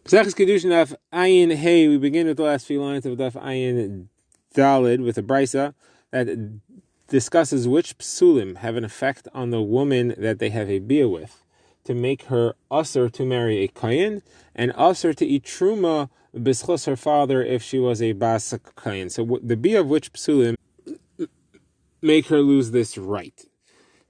Pesach's Kiddushin Daf Ayin Hey. We begin with the last few lines of Daf Ayin Dalid with a brisa that discusses which psulim have an effect on the woman that they have a bia with, to make her usher to marry a kohen and usher to eat truma b'schus her father if she was a bas kohen. So the bia of which psulim make her lose this right.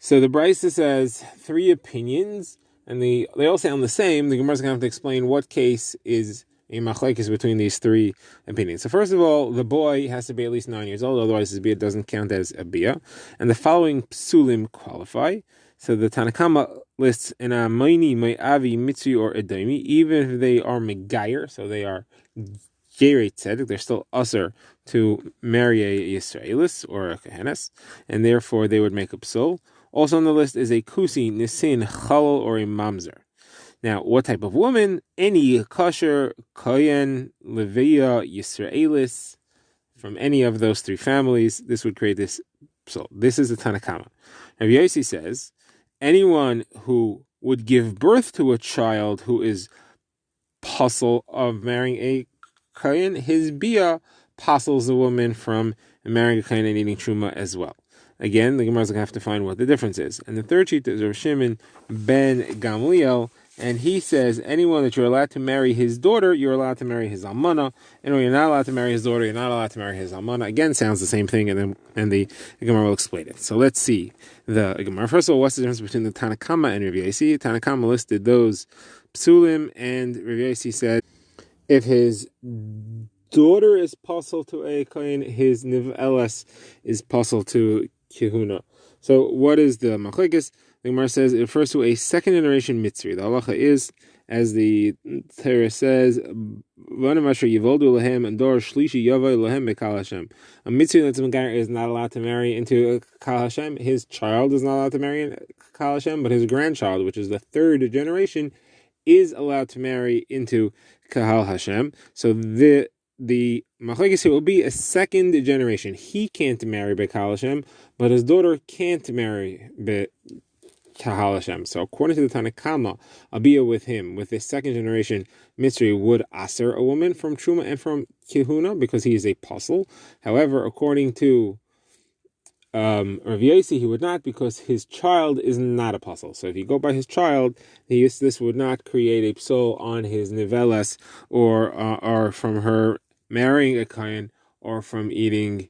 So the brisa says three opinions, and they all sound the same. The Gemara is going to have to explain what case is a machlekes between these three opinions. So first of all, the boy has to be at least 9 years old, otherwise his bia doesn't count as a bia. And the following psulim qualify. So the Tanakama lists an amaini, ma'avi, mitzri, or edaimi, even if they are megayer, so they are gerei tzedek, they're still usher to marry a Yisraelis or a Kohenes, and therefore they would make a psul. Also on the list is a kusi, nisin, chalal, or a mamzer. Now, what type of woman? Any kosher, kohen, leviya, Yisraelis, from any of those three families, this would create this psul. This is the Tanakama. Rabbi Yossi says, anyone who would give birth to a child who is puzzle of marrying a kohen, his bia puzzles the woman from marrying a kohen and eating truma as well. Again, the Gemara is going to have to find what the difference is. And the third sheet is Rav Shimon ben Gamliel, and he says anyone that you're allowed to marry his daughter, you're allowed to marry his almana, and when you're not allowed to marry his daughter, you're not allowed to marry his almana. Again, sounds the same thing, and the Gemara will explain it. So let's see the Gemara. First of all, what's the difference between the Tanakama and Rav Yossi? Tanakama listed those psulim, and Rav Yossi said if his daughter is puzzle to a kohen, his nivelas is puzzle to kihuna. So what is the machlekes? The Gemara says it refers to a second generation mitzri. The halacha is, as the Torah says, a mitzri that's megayer is not allowed to marry into Kal Hashem. His child is not allowed to marry in Kal Hashem, but his grandchild, which is the third generation, is allowed to marry into Kahal Hashem. So the machlekes here will be a second generation. He can't marry by Kahal Hashem, but his daughter can't marry by Kahal Hashem. So according to the Tanakama, a bia with him, with his second generation mitzri, would aser a woman from truma and from kihuna because he is a puzzle. However, according to Rav Yossi, he would not, because his child is not a puzzle. So if you go by his child, this would not create a psul on his nivelas or from her marrying a kohen or from eating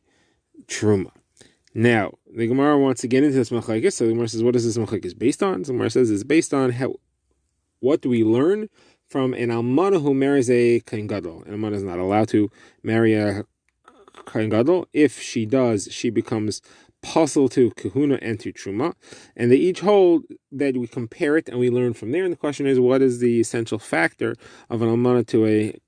truma. Now, the Gemara wants to get into this machlekes. So the Gemara says, what is this machlekes based on? So the Gemara says it's based on what do we learn from an almana who marries a kohen gadol. An almana is not allowed to marry a kohen gadol. If she does, she becomes puzzle to kahuna and to truma, and they each hold that we compare it and we learn from there. And the question is, what is the essential factor of an almana to a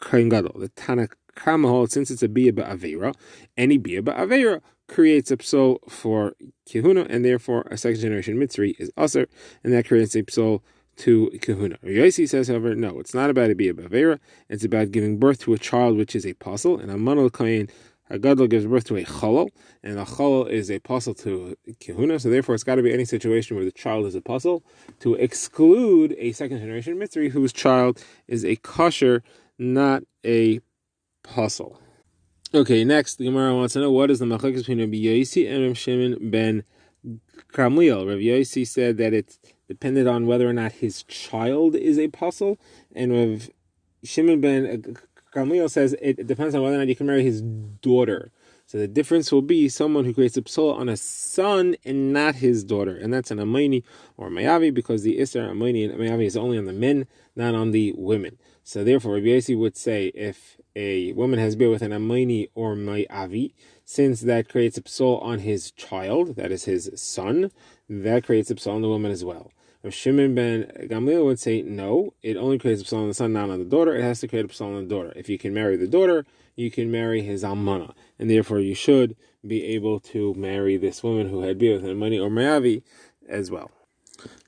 kohen gadol? The Tanakama holds, since it's a bia ba'avera, any bia ba'avera creates a psul for kahuna, and therefore a second generation mitzri is aser, and that creates a psul to kahuna. Yossi says, however, no, it's not about a bia ba'avera. It's about giving birth to a child which is a puzzle, and almana kohen a gadol gives birth to a chalal, and a chalal is a puzzle to kihuna, so therefore it's got to be any situation where the child is a puzzle to exclude a second generation mitzri whose child is a kosher, not a puzzle. Okay, next, the Gemara wants to know what is the machlekes between Rabbi Yossi and Rav Shimon ben Gamliel. Rabbi Yossi said that it's dependent on whether or not his child is a puzzle, and Rav Shimon ben Gamliel says it depends on whether or not you can marry his daughter. So the difference will be someone who creates a psul on a son and not his daughter. And that's an amaini or mayavi, because the isser amaini and mayavi is only on the men, not on the women. So therefore, Rabbi Yossi would say if a woman has been with an amaini or mayavi, since that creates a psul on his child, that is his son, that creates a psul on the woman as well. Rav Shimon ben Gamliel would say, no, it only creates a psul on the son, not on the daughter. It has to create a psul on the daughter. If you can marry the daughter, you can marry his almana, and therefore you should be able to marry this woman who had been with an almani or mayavi as well.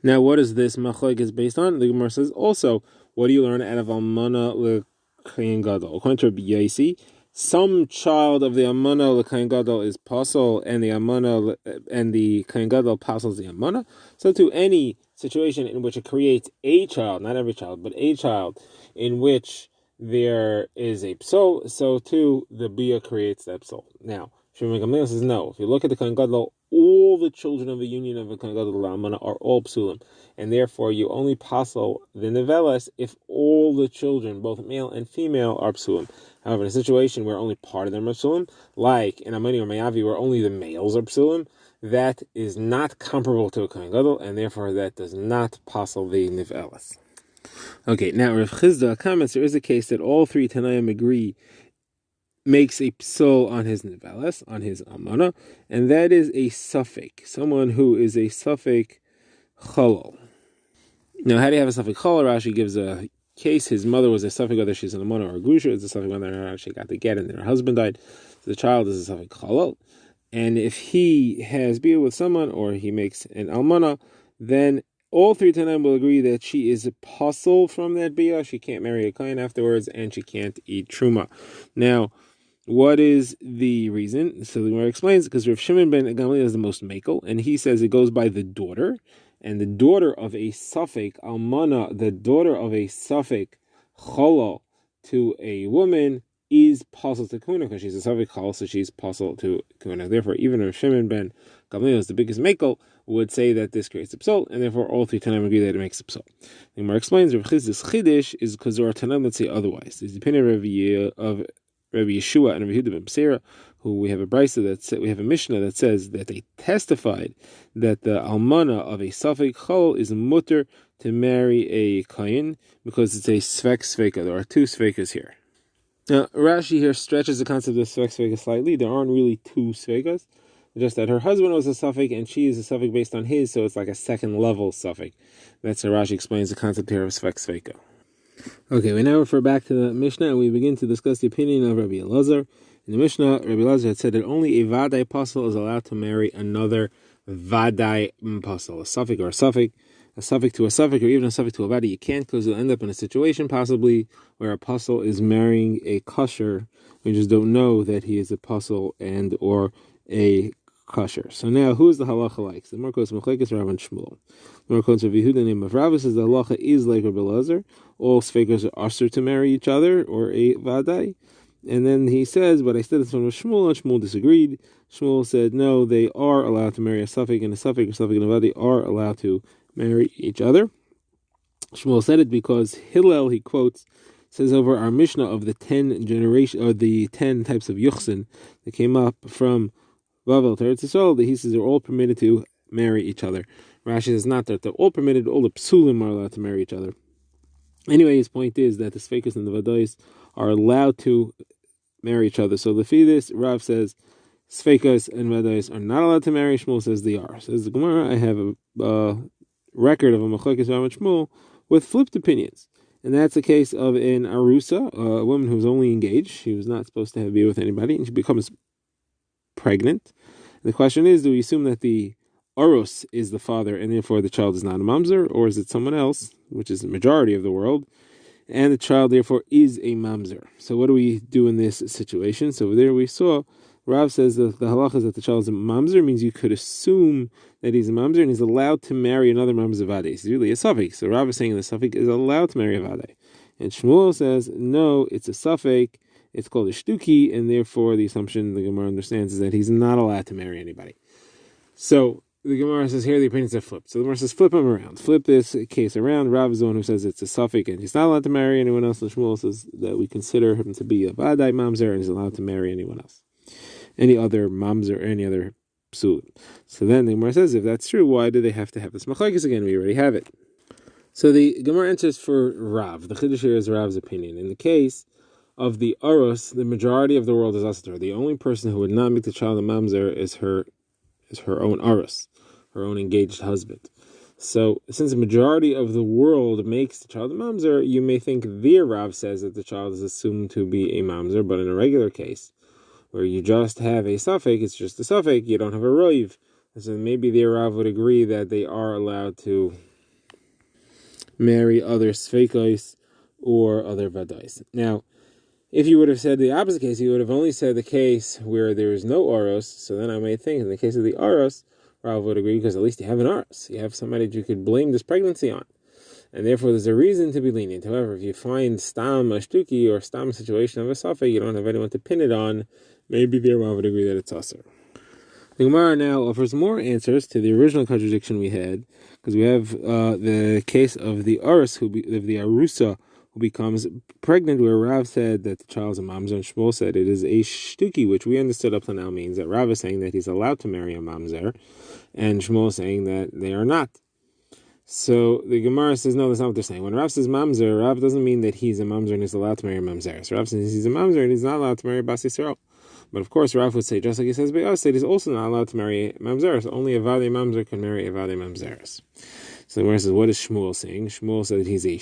Now, what is this machlekes based on? The Gemara says also, what do you learn out of almana l'kohen gadol? According to Rabbi Yossi, some child of the almana l'kohen gadol is pasul, and the almana and the kohen gadol pasels the almana. So to any situation in which it creates a child, not every child, but a child, in which there is a psol, so too the bia creates that psol. Now, Shimon Gamliel says no. If you look at the Kohen Gadol, all the children of the union of the Kohen Gadol Almana are all psulim, and therefore you only passel the nevelas if all the children, both male and female, are psulim. However, in a situation where only part of them are psulim, like in Amani or Mayavi, where only the males are psulim, that is not comparable to a Kohen Gadol, and therefore that does not passel the nevelas. Okay, now Rav Chizda comments there is a case that all three Tanaim agree makes a psol on his nevelas, on his amana, and that is a suffix, someone who is a suffix chalal. Now, how do you have a suffix chalal? Rashi gives a case. His mother was a suffix, whether she's an amana or a grusha. It's a suffix whether or not she got to get and then her husband died. So the child is a suffix chalal. And if he has bia with someone or he makes an almana, then all three Tanaim will agree that she is a puzzle from that bia. She can't marry a kohen afterwards, and she can't eat truma. Now, what is the reason? So the Gemara explains, because Rav Shimon ben Gamliel is the most makel, and he says it goes by the daughter, and the daughter of a suffix almana, the daughter of a suffix cholol to a woman is puzzle to kuna, because she's a suffix chol, so she's puzzle to kuna. Therefore, even Rav Shimon ben Gamliel is the biggest makel, would say that this creates a psol, and therefore all three Tanaim agree that it makes a psol. The Gemara explains Rav Chizda's chiddush is because there are Tanaim that say otherwise. There's the opinion of Rabbi Yeshua and Rabbi Yehuda ben Beseira, who we have a brisa that we have a mishnah that says that they testified that the almana of a suffix chol is mutter to marry a kohen because it's a svek sveka. There are two svekas here. Now Rashi here stretches the concept of svek sveka slightly. There aren't really two svekas, just that her husband was a suffix and she is a suffix based on his, so it's like a second level suffix. That's how Rashi explains the concept here of svek sveka. Okay, we now refer back to the Mishnah and we begin to discuss the opinion of Rabbi Elazar. In the Mishnah, Rabbi Elazar had said that only a vadai apostle is allowed to marry another vadai apostle, a suffix or a suffix to a suffix, or even a suffix to a vadai. You can't, because you'll end up in a situation possibly where a apostle is marrying a kosher. We just don't know that he is a apostle and or a kosher. So now, who is the halacha like? So the Marcos Mechlekes Rav and Shmuel. The Marcos of Yehuda name of Rav says the halacha is like Rabbi Elazar. All sfekas are usher to marry each other or a vadai. And then he says, but I said this from Shmuel, and Shmuel disagreed. Shmuel said, no, they are allowed to marry a suffix and a suffix, or suffix and a vadai are allowed to marry each other. Shmuel said it because Hillel, he quotes, says over our Mishnah of the 10 generation or the 10 types of yuchsin that came up from Bavel to Eretz Yisrael, that he says they're all permitted to marry each other. Rashi says not that they're all permitted, all the psulim are allowed to marry each other. Anyway, his point is that the sfekas and the vadais are allowed to marry each other. So the this, Rav says sfekas and vadais are not allowed to marry. Shmuel says they are. Says the Gemara, I have a record of a machlekes Rav and Shmuel with flipped opinions. And that's the case of an arusa, a woman who was only engaged. She was not supposed to be with anybody, and she becomes pregnant. And the question is, do we assume that the Oros is the father and therefore the child is not a mamzer, or is it someone else, which is the majority of the world, and the child therefore is a mamzer? So what do we do in this situation? So there we saw Rav says that the halacha is that the child is a mamzer, means you could assume that he's a mamzer and he's allowed to marry another mamzer vadai. He's really a suffix. So Rav is saying the suffix is allowed to marry a vadai. And Shmuel says, no, it's a suffix. It's called a shtuki, and therefore the assumption the Gemara understands is that he's not allowed to marry anybody. So the Gemara says here the opinions are flipped. So the Gemara says flip him around. Flip this case around. Rav is the one who says it's a suffix and he's not allowed to marry anyone else. And Shmuel says that we consider him to be a vadai mamzer and he's allowed to marry anyone else. Any other mamzer or any other psul. So then the Gemara says, if that's true, why do they have to have this machlekes again? We already have it. So the Gemara answers for Rav. The chiddush here is Rav's opinion. In the case of the Aros, the majority of the world is asur. The only person who would not make the child a mamzer is her own Aros, her own engaged husband. So since the majority of the world makes the child a mamzer, you may think the Rav says that the child is assumed to be a mamzer, but in a regular case, where you just have a suffix, it's just a suffix, you don't have a roiv. So maybe the Rav would agree that they are allowed to marry other sfeikos or other vadais. Now, if you would have said the opposite case, you would have only said the case where there is no oros. So then I may think in the case of the oros, Rav would agree, because at least you have an ars. You have somebody that you could blame this pregnancy on. And therefore there's a reason to be lenient. However, if you find stam a shtuki or stam situation of a safek, you don't have anyone to pin it on, maybe the Rav would agree that it's aser. The Gemara now offers more answers to the original contradiction we had, because we have the case of the ars, of the arusa, who becomes pregnant, where Rav said that the child's a mamzer, and Shmuel said it is a shtuki, which we understood up to now means that Rav is saying that he's allowed to marry a mamzer, and Shmuel is saying that they are not. So the Gemara says, no, that's not what they're saying. When Rav says mamzer, Rav doesn't mean that he's a mamzer and he's allowed to marry a mamzer. So Rav says he's a mamzer and he's not allowed to marry a bas Yisrael. But of course, Rav would say, just like he says by us, that he's also not allowed to marry mamzeres. Only a vade mamzer can marry a vade mamzeres. So the Gemara says, what is Shmuel saying? Shmuel said he's a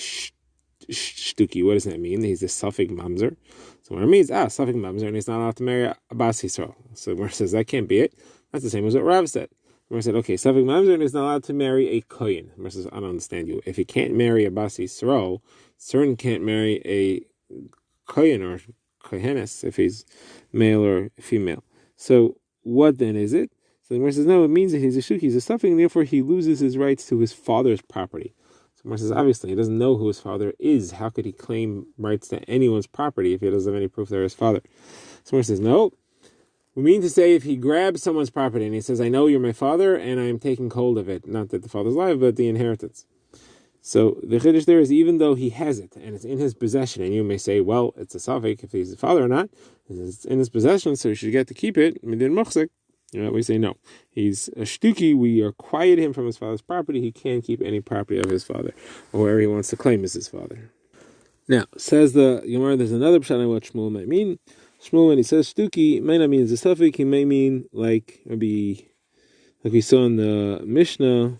shtuki. What does that mean? He's a suffix mamzer. So what it means, suffix mamzer, and he's not allowed to marry a bas Yisrael. So the Gemara says, that can't be it. That's the same as what Rav said. The Gemara said, okay, suffix mamzer, and he's not allowed to marry a kohen. The Gemara says, I don't understand you. If he can't marry a bas Yisrael, certain can't marry a kohen or kohenes if he's male or female. So what then is it? So the Gemara says, no, it means that he's a shtuki, he's a suffix, and therefore he loses his rights to his father's property. So the Gemara says, obviously, he doesn't know who his father is. How could he claim rights to anyone's property if he doesn't have any proof they're his father? So the Gemara says, no. We mean to say if he grabs someone's property and he says, I know you're my father and I am taking hold of it, not that the father's alive, but the inheritance. So the chiddush there is, even though he has it and it's in his possession, and you may say, well, it's a suffix if he's the father or not, it's in his possession, so he should get to keep it. Midin mochzik. We say no. He's a shtuki. We acquired him from his father's property. He can't keep any property of his father, or wherever he wants to claim is his father. Now, says the Gemara, there's another pshat on what Shmuel might mean. Shmuel, when he says shtuki, may not mean it's a suffix. He may mean like we saw in the Mishnah,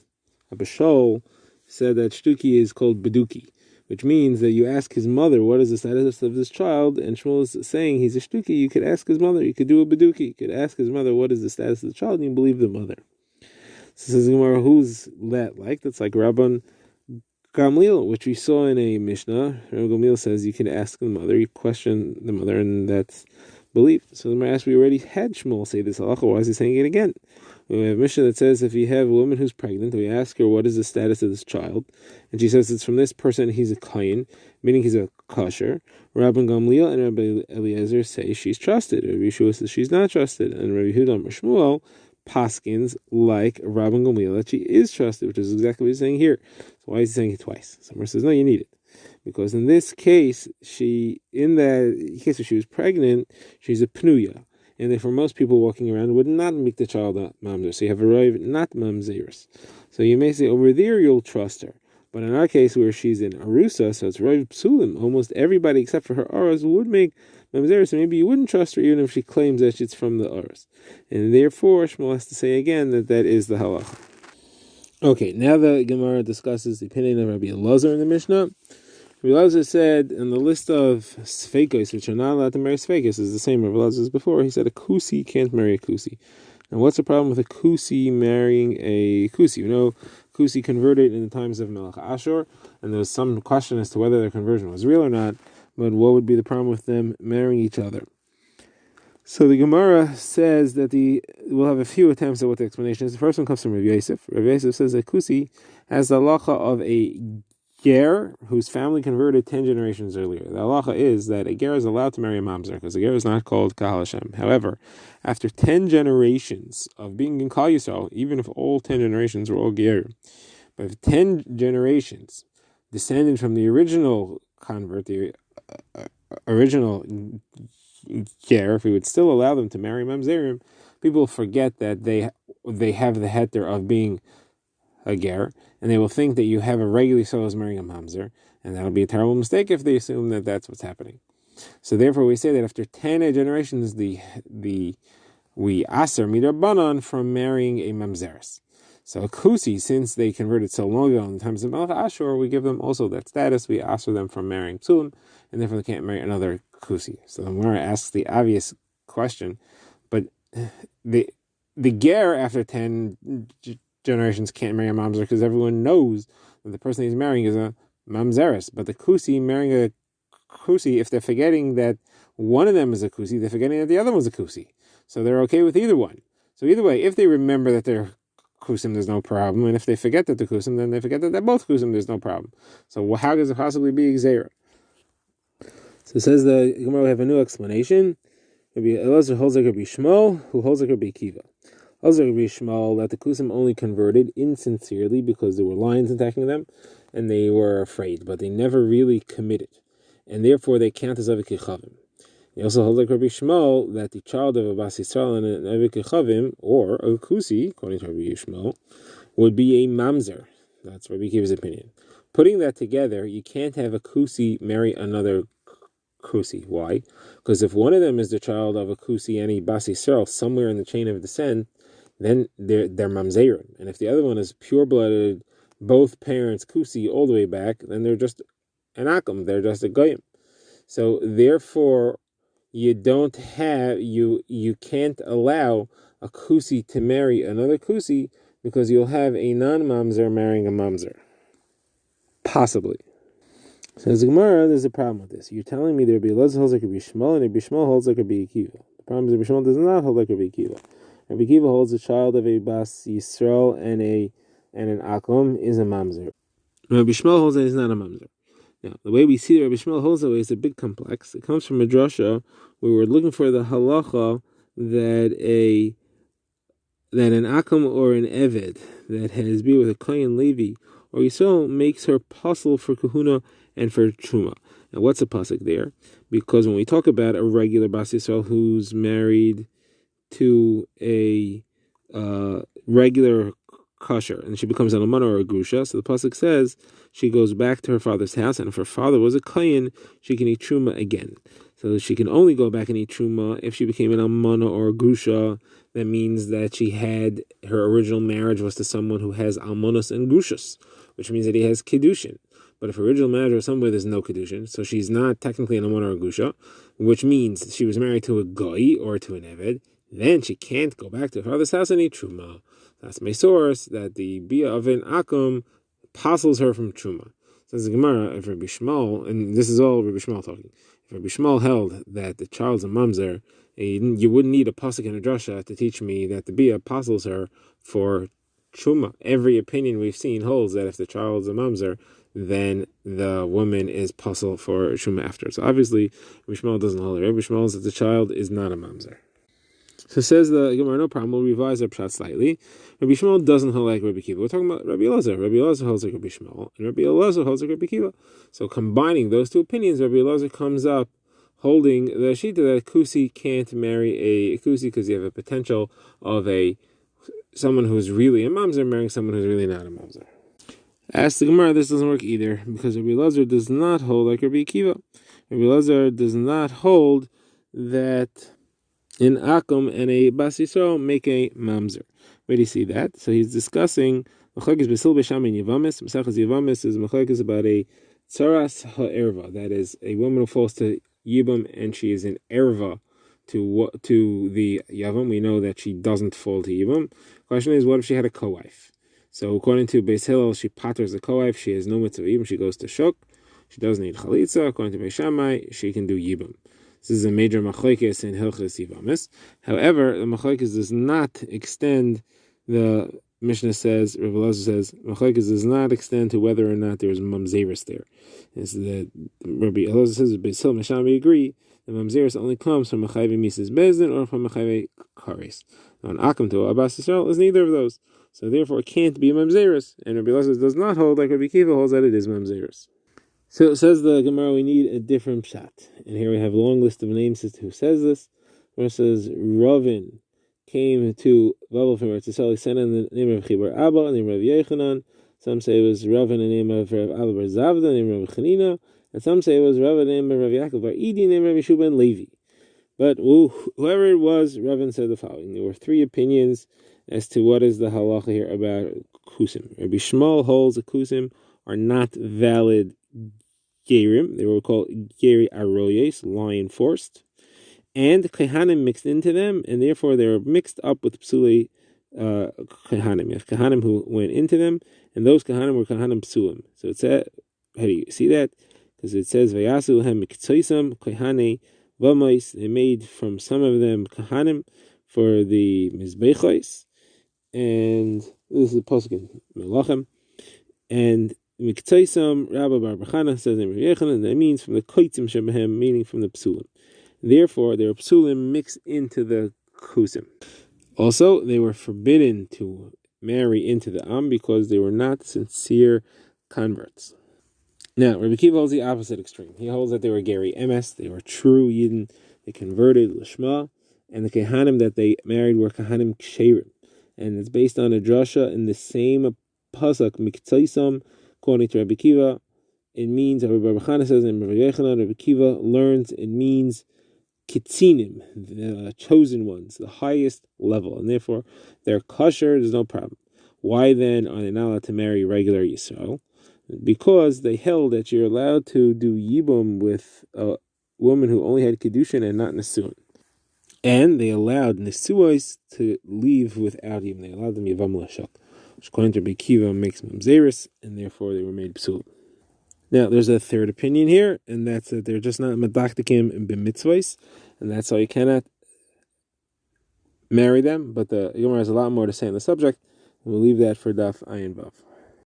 Abishol said that shtuki is called beduki, which means that you ask his mother, what is the status of this child? And Shmuel is saying he's a shtuki. You could ask his mother. You could do a beduki. You could ask his mother, what is the status of the child? And you believe the mother. So says Gemara, who's that like? That's like Rabban Gamliel, which we saw in a Mishnah. Rabban Gamliel says you can ask the mother, you question the mother, and that's belief. So the Gemara asks, we already had Shmuel say this halacha. Why is he saying it again? We have a Mishnah that says if you have a woman who's pregnant, we ask her what is the status of this child, and she says it's from this person, he's a kohen, meaning he's a kosher. Rabban Gamliel and Rabbi Eliezer say she's trusted. Rabbi Yeshua says she's not trusted, and Rabbi Yehuda and Shmuel paskins like Rabban Gamliel that she is trusted, which is exactly what he's saying here. So why is he saying it twice? Someone says no, you need it. Because in this case, in the case where she was pregnant, she's a pnuya. And therefore most people walking around would not make the child a mamzer. So you have a roiv, not mamzeris. So you may say over there you'll trust her. But in our case where she's in arusa, so it's roiv psulim, almost everybody except for her aras would make mamzeris. So maybe you wouldn't trust her even if she claims that it's from the aras. And therefore Shmuel has to say again that is the halacha. Okay, now the Gemara discusses the opinion of Rabbi Elazar in the Mishnah. Rabbi Elazar said in the list of sfeikos, which are not allowed to marry sfeikos, is the same Rabbi Elazar as before. He said a kusi can't marry a kusi. And what's the problem with a kusi marrying a kusi? You know, kusi converted in the times of Melech Ashur, and there was some question as to whether their conversion was real or not, but what would be the problem with them marrying each other? So the Gemara says that we'll have a few attempts at what the explanation is. The first one comes from Rabbi Yosef. Rabbi Yosef says that kusi has the halacha of a ger whose family converted 10 generations earlier. The halacha is that a ger is allowed to marry a mamzer because a ger is not called Kahal Hashem. However, after 10 generations of being in Kal Yisrael, even if all 10 generations were all ger, but if 10 generations descended from the original convert, the original ger, if we would still allow them to marry mamzerim, people forget that they have the heter of being a ger, and they will think that you have a regular soul as marrying a mamzer, and that'll be a terrible mistake if they assume that that's what's happening. So therefore we say that after 10 generations we aser midrabanan from marrying a mamzeres. So a kusi, since they converted so long ago in the times of Melech Ashur, we give them also that status. We aser them from marrying psulim, and therefore they can't marry another kusi. So the Gemara asks the obvious question, but the ger after 10 generations can't marry a mamzer because everyone knows that the person he's marrying is a mamzeres. But the kusi marrying a kusi, if they're forgetting that one of them is a kusi, they're forgetting that the other one's a kusi. So they're okay with either one. So either way, if they remember that they're kusim, there's no problem. And if they forget that they're kusim, then they forget that they're both kusim, there's no problem. So how does it possibly be Xera? So it says the Gemara, we have a new explanation. Rabbi Elazar holds like Rabbi Shmuel, who holds like Rabbi Akiva. Holds like Rabbi Shmuel that the kusim only converted insincerely because there were lions attacking them, and they were afraid, but they never really committed, and therefore they count as Avik Yechavim. He also holds like Rabbi Shmuel that the child of a Bas Yisrael and an Avik Yechavim, or a kusi, according to Rabbi Shmuel, would be a mamzer. That's Rabbi Akiva's opinion. Putting that together, you can't have a kusi marry another kusi. Why? Because if one of them is the child of a kusi and a Bas Yisrael somewhere in the chain of descent, then they're mamzerim. And if the other one is pure-blooded, both parents kusi all the way back, then they're just an akum, they're just a goyim. So therefore, you can't allow a kusi to marry another kusi because you'll have a non-mamzer marrying a mamzer. Possibly. So as Gemara, there's a problem with this. You're telling me that Rabbi Elazar holds like Rabbi Shmuel, and Rabbi Shmuel holds like Rabbi Akiva. The problem is Rabbi Shmuel does not hold like Rabbi Akiva. Rabbi Akiva holds a child of a Bas Yisrael and an Akum is a mamzer. Rabbi Shmuel holds that he's not a mamzer. Now, the way we see that Rabbi Shmuel holds that way is a bit complex. It comes from a drasha where we're looking for the halacha that an Akum or an Eved that has been with a Kohen Levi or Yisrael makes her puzzle for kahuna and for truma. Now, what's a pasuk there? Because when we talk about a regular Bas Yisrael who's married to a regular kosher, and she becomes an almana or a grusha, so the pasuk says she goes back to her father's house, and if her father was a kohen, she can eat truma again. So she can only go back and eat truma if she became an almana or a grusha. That means that her original marriage was to someone who has almonos and grushas, which means that he has Kiddushin. But if her original marriage was somewhere there's no Kiddushin, so she's not technically an almana or a grusha, which means she was married to a goy or to an eved, then she can't go back to her father's house and eat truma. That's my source, that the bia of an akum puzzles her from truma. Says the Gemara, if Rabbi Shmuel, and this is all Rabbi Shmuel talking, if Rabbi Shmuel held that the child's a mamzer, you wouldn't need a pasuk and a drasha to teach me that the bia puzzles her for truma. Every opinion we've seen holds that if the child's a mamzer, then the woman is puzzled for truma after. So obviously, Rabbi Shmuel doesn't hold it. Rabbi Shmuel holds that the child is not a mamzer. So says the Gemara, no problem, we'll revise our pshat slightly. Rabbi Shmuel doesn't hold like Rabbi Akiva. We're talking about Rabbi Elazar. Rabbi Elazar holds like Rabbi Shmuel, and Rabbi Elazar holds like Rabbi Akiva. So combining those two opinions, Rabbi Elazar comes up holding the shita that a kusi can't marry a kusi because you have a potential of someone who's really a mamzer marrying someone who's really not a mamzer. As the Gemara, this doesn't work either because Rabbi Elazar does not hold like Rabbi Akiva. Rabbi Elazar does not hold that in Akum and a Bas Yisrael make a mamzer. Where do you see that? So he's discussing Mechlekes Besil B'Sham in Yavamis. Mesachas Yavamis is Mechlekes about a tzaras ha'erva, that is a woman who falls to Yibam and she is an erva to the Yavam. We know that she doesn't fall to Yibam. Question is, what if she had a co-wife? So according to Beis Hillel, she patters the co-wife. She has no mitzvah Yibam. She goes to Shuk. She doesn't need chalitza. According to Beis Shammai, she can do Yibam. This is a major machlokes in Hilchos Yivamis. However, the machlokes does not extend. The Mishnah says, Rav Elazar says, machlokes does not extend to whether or not there is mamzeris there. It's that Rabbi Elazar says, Beis Hillel Meshami agree that mamzeris only comes from machayve misas bezdin or from machayve kares. Now, an akum to Abbas Yisrael is neither of those, so therefore it can't be mamzeris. And Rabbi Elazar does not hold like Rabbi Akiva holds that it is mamzeris. So it says the Gemara, we need a different pshat. And here we have a long list of names as to who says this. Where it says, Ravin came to Babel from Eretz Yisrael, he sent in the name of Chibar Abba, the name of Yechanan. Some say it was Ravin, the name of Rav Abba bar Zavda, the name of Chanina. And some say it was Ravin, the name of Rav Yaakov bar Idi, the name of Yeshua ben Levi. But whoever it was, Ravin said the following. There were three opinions as to what is the halacha here about kusim. Rabbi Shmuel holds that kusim are not valid gerim. They were called geri aroyes, lion forced, and kehanim mixed into them, and therefore they were mixed up with psuli kehanim. You have kehanim who went into them, and those kehanim were kehanim psulim. So it said, how do you see that? Because it says vayasu hem miktsoisam kehane v'mois. They made from some of them kehanim for the mizbechos, and This is a pasuk in Melachim, and Miktaisam Rabbi Bar Bachana says in Rabbi Yechanan that means from the koitzim shebehem, meaning from the psulim. Therefore, their psulim mix into the kusim. Also, they were forbidden to marry into the Am because they were not sincere converts. Now, Rabbi Kiva holds the opposite extreme. He holds that they were Geri Emes, they were true Yidden, they converted Lishma, and the Kehanim that they married were Kehanim Ksherim. And it's based on a drasha in the same pasuk, Miktaisam, according to Rabbi Kiva. It means, Rabbi Chana says in Rabbi Yechanan, Rabbi Kiva learns it means Kitzinim, the chosen ones, the highest level, and therefore they're kosher, there's no problem. Why then are they not allowed to marry regular Yisrael? Because they held that you're allowed to do Yibum with a woman who only had Kiddushin and not Nesuin. And they allowed Nesuos to leave without Yibum. They allowed them Yivam Lashak, which according to Rabbi Kiva makes them Zeris, and therefore they were made Psul. Now, there's a third opinion here, and that's that they're just not Medaktikim and B'mitzvahs, and that's why you cannot marry them. But the Yomar has a lot more to say on the subject, and we'll leave that for Daf Ayin Vav.